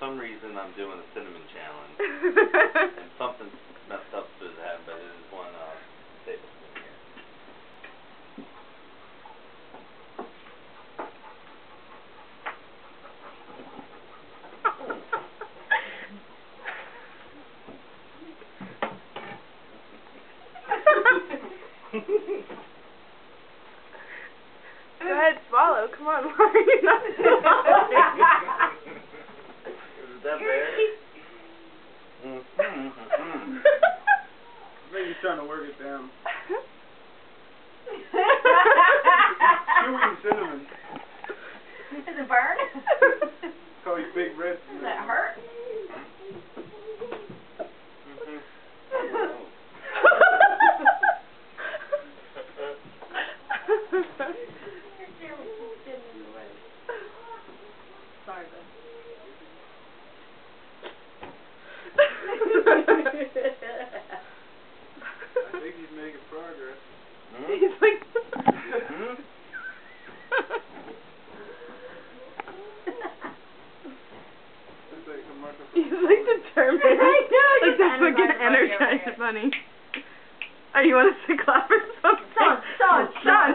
some reason I'm doing a cinnamon challenge. And something messed up to that, but it is 1 tablespoon here. Go ahead, swallow. Come on, why are you not swallowing? Is that bad? I think he's trying to work it down. Chewing cinnamon. Does it burn? Call you Big Red. Does that hurt? Sorry, Ben. I think he's making progress. He's like... He's like determined. I know, Like that's what gets energized funny. Oh, you want us to clap or something? Sean! Sean!